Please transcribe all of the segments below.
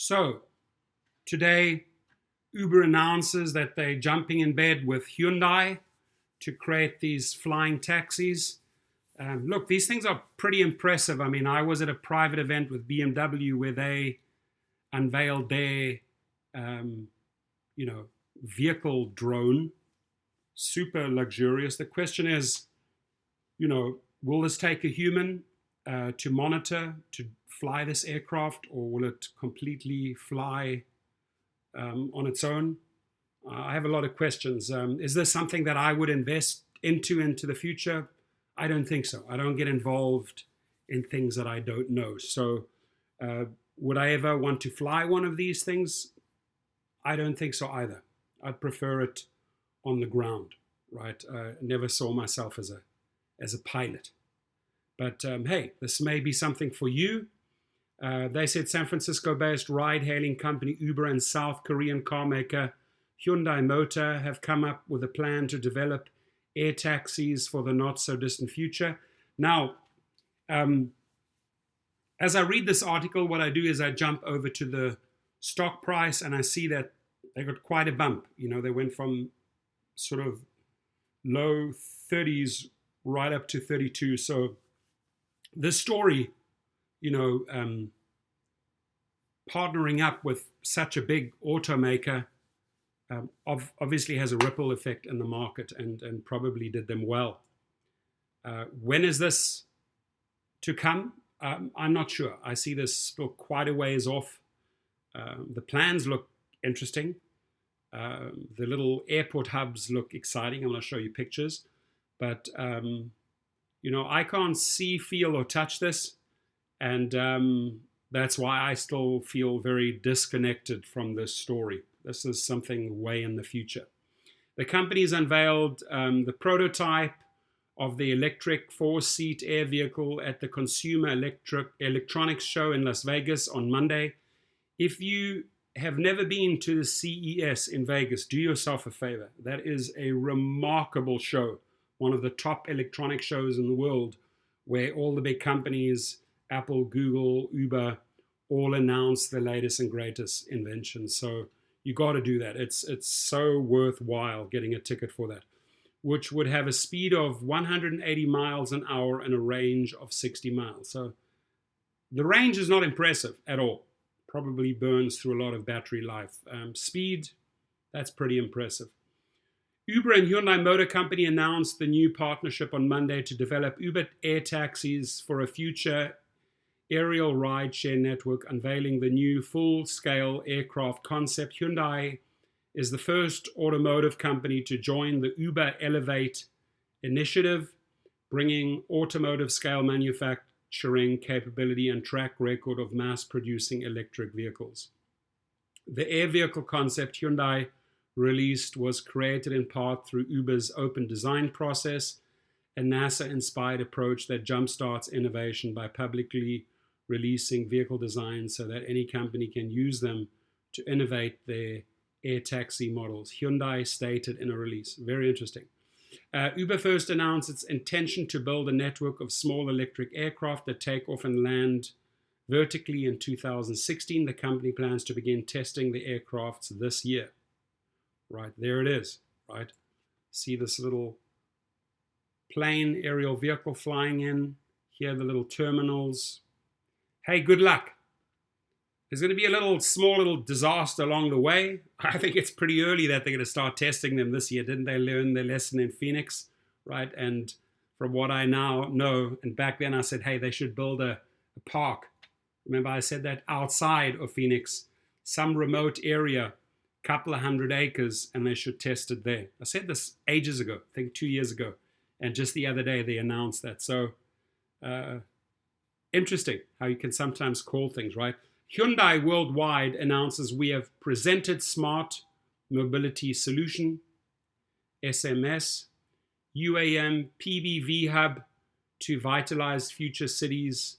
So, today, Uber announces that they're jumping in bed with Hyundai to create these flying taxis. Look, these things are pretty impressive. I mean, I was at a private event with BMW where they unveiled their, um, vehicle drone, super luxurious. The question is, will this take a human to monitor, to fly this aircraft, or will it completely fly on its own? I have a lot of questions. Is this something that I would invest into the future? I don't think so. I don't get involved in things that I don't know. So, would I ever want to fly one of these things? I don't think so either. I'd prefer it on the ground, right? I never saw myself as a pilot. But hey, this may be something for you. They said San Francisco-based ride-hailing company Uber and South Korean car maker Hyundai Motor have come up with a plan to develop air taxis for the not-so-distant future. Now, as I read this article, what I do is I jump over to the stock price and I see that they got quite a bump. They went from sort of low 30s right up to 32. So this story, partnering up with such a big automaker obviously has a ripple effect in the market and probably did them well. When is this to come? I'm not sure. I see this still quite a ways off. The plans look interesting. The little airport hubs look exciting. I'm going to show you pictures. But, I can't see, feel, or touch this. And that's why I still feel very disconnected from this story. This is something way in the future. The company's unveiled the prototype of the electric 4-seat air vehicle at the Consumer Electronics Show in Las Vegas on Monday. If you have never been to the CES in Vegas, do yourself a favor. That is a remarkable show, one of the top electronic shows in the world, where all the big companies, Apple, Google, Uber, all announce the latest and greatest inventions. So you got to do that. It's so worthwhile getting a ticket for that, which would have a speed of 180 miles an hour and a range of 60 miles. So the range is not impressive at all. Probably burns through a lot of battery life. Speed, that's pretty impressive. Uber and Hyundai Motor Company announced the new partnership on Monday to develop Uber air taxis for a future aerial rideshare network, unveiling the new full-scale aircraft concept. Hyundai is the first automotive company to join the Uber Elevate initiative, bringing automotive-scale manufacturing capability and track record of mass-producing electric vehicles. The air vehicle concept Hyundai released was created in part through Uber's open design process, a NASA-inspired approach that jumpstarts innovation by publicly releasing vehicle designs so that any company can use them to innovate their air taxi models, Hyundai stated in a release. Very interesting. Uber first announced its intention to build a network of small electric aircraft that take off and land vertically in 2016. The company plans to begin testing the aircrafts this year. Right, there it is, right? See this little plane aerial vehicle flying in. Here are the little terminals. Hey, good luck. There's going to be a small little disaster along the way. I think it's pretty early that they're going to start testing them this year. Didn't they learn their lesson in Phoenix, right? And from what I now know, and back then I said, hey, they should build a park. Remember I said that outside of Phoenix, some remote area, couple of 100 acres, and they should test it there. I said this ages ago, I think 2 years ago. And just the other day they announced that. So, interesting how you can sometimes call things, right? Hyundai Worldwide announces we have presented Smart Mobility Solution, SMS, UAM PBV Hub to vitalize future cities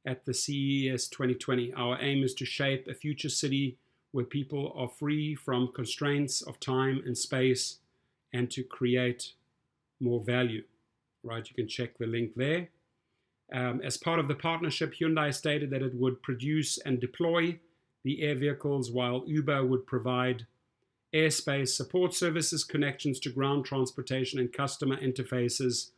at the CES 2020. Our aim is to shape a future city where people are free from constraints of time and space and to create more value, right? You can check the link there. As part of the partnership, Hyundai stated that it would produce and deploy the air vehicles, while Uber would provide airspace, support services, connections to ground transportation, and customer interfaces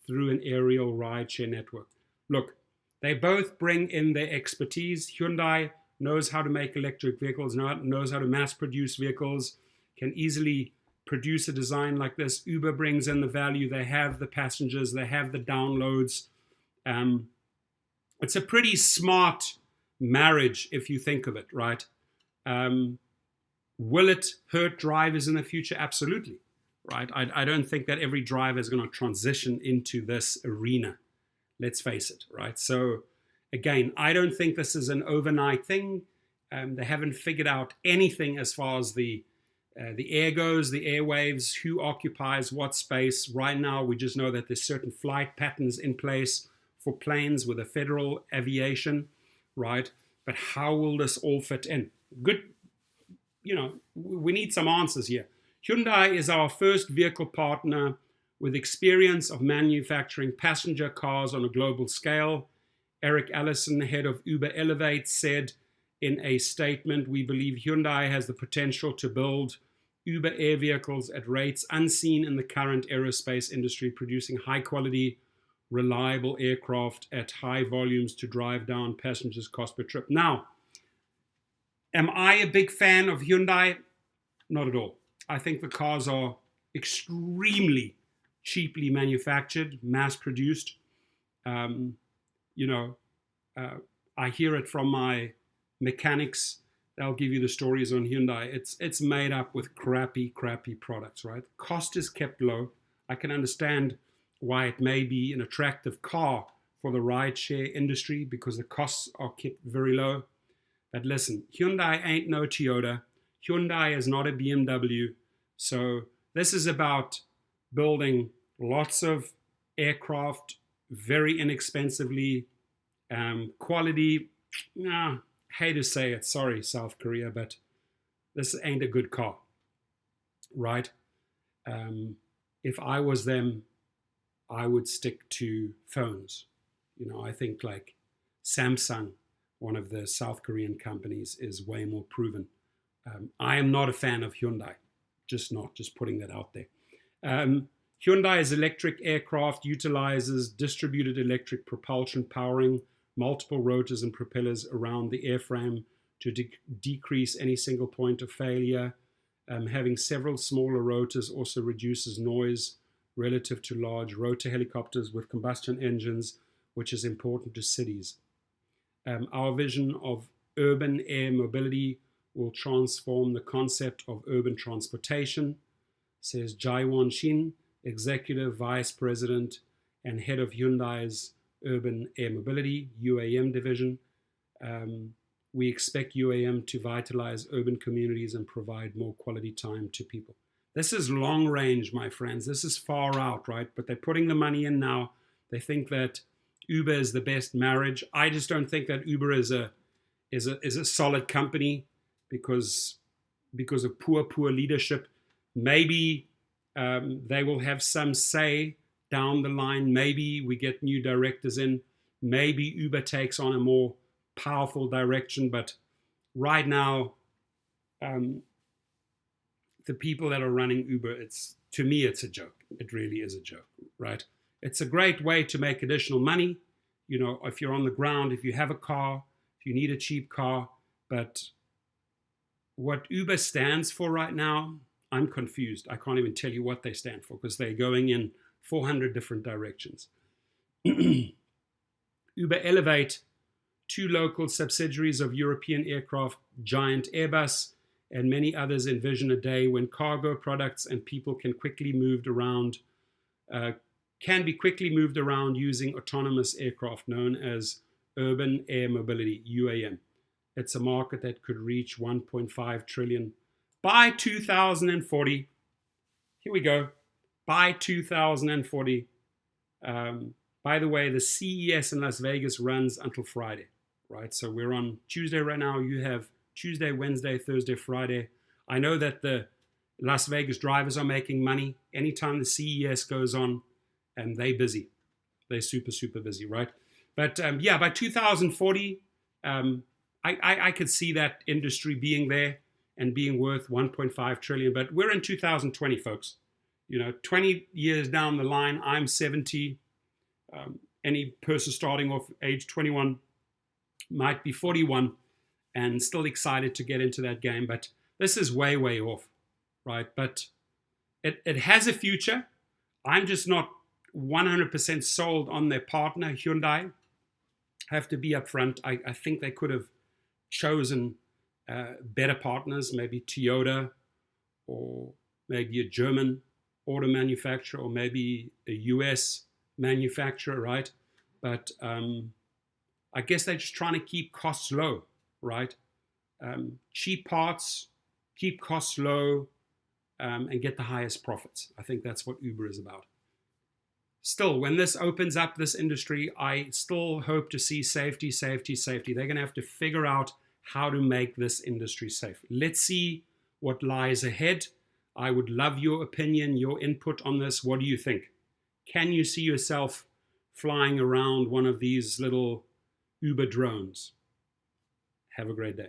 through an aerial rideshare network. Look, they both bring in their expertise. Hyundai knows how to make electric vehicles, knows how to mass produce vehicles, can easily produce a design like this. Uber brings in the value. They have the passengers, they have the downloads. It's a pretty smart marriage if you think of it, right? Will it hurt drivers in the future? Absolutely, right? I don't think that every driver is going to transition into this arena. Let's face it, right? So again, I don't think this is an overnight thing. They haven't figured out anything as far as the air goes, the airwaves, who occupies what space. Right now, we just know that there's certain flight patterns in place for planes with the federal aviation, right? But how will this all fit in? Good, we need some answers here. Hyundai is our first vehicle partner with experience of manufacturing passenger cars on a global scale. Eric Allison, head of Uber Elevate, said in a statement, "We believe Hyundai has the potential to build Uber air vehicles at rates unseen in the current aerospace industry, producing high quality, reliable aircraft at high volumes to drive down passengers' cost per trip." Now, am I a big fan of Hyundai? Not at all. I think the cars are extremely cheaply manufactured, mass produced. I hear it from my mechanics. They'll give you the stories on Hyundai. It's made up with crappy products, right? Cost is kept low. I can understand why it may be an attractive car for the rideshare industry because the costs are kept very low. But listen, Hyundai ain't no Toyota. Hyundai is not a BMW. So this is about building lots of aircraft very inexpensively. Quality, hate to say it, sorry, South Korea, but this ain't a good car, right? If I was them, I would stick to phones. I think like Samsung, one of the South Korean companies, is way more proven. I am not a fan of Hyundai, just putting that out there. Hyundai's electric aircraft utilizes distributed electric propulsion powering multiple rotors and propellers around the airframe to decrease any single point of failure. Having several smaller rotors also reduces noise relative to large rotor helicopters with combustion engines, which is important to cities. Our vision of urban air mobility will transform the concept of urban transportation, says Jaewon Shin, Executive Vice President and Head of Hyundai's Urban Air Mobility, UAM division. We expect UAM to vitalize urban communities and provide more quality time to people. This is long range, my friends. This is far out, right? But they're putting the money in now. They think that Uber is the best marriage. I just don't think that Uber is a solid company because of poor leadership. Maybe they will have some say down the line. Maybe we get new directors in. Maybe Uber takes on a more powerful direction. But right now, the people that are running Uber, to me, it's a joke. It really is a joke, right? It's a great way to make additional money. If you're on the ground, if you have a car, if you need a cheap car. But what Uber stands for right now, I'm confused. I can't even tell you what they stand for because they're going in 400 different directions. Uber Elevate, two local subsidiaries of European aircraft giant Airbus, and many others envision a day when cargo products and people can be quickly moved around using autonomous aircraft known as urban air mobility, UAM. It's a market that could reach 1.5 trillion by 2040. Here we go. By 2040. By the way, the CES in Las Vegas runs until Friday, right? So we're on Tuesday right now. You have Tuesday, Wednesday, Thursday, Friday. I know that the Las Vegas drivers are making money. Anytime the CES goes on, and they're busy. They're super busy, right? But by 2040, I could see that industry being there and being worth 1.5 trillion. But we're in 2020, folks. 20 years down the line, I'm 70. Any person starting off age 21 might be 41 and still excited to get into that game. But this is way, way off, right? But it has a future. I'm just not 100% sold on their partner, Hyundai. Have to be upfront. I think they could have chosen better partners, maybe Toyota, or maybe a German auto manufacturer, or maybe a US manufacturer, right? But I guess they're just trying to keep costs low, right? Cheap parts, keep costs low, and get the highest profits. I think that's what Uber is about. Still, when this opens up, this industry, I still hope to see safety, safety, safety. They're going to have to figure out how to make this industry safe. Let's see what lies ahead. I would love your opinion, your input on this. What do you think? Can you see yourself flying around one of these little Uber drones? Have a great day.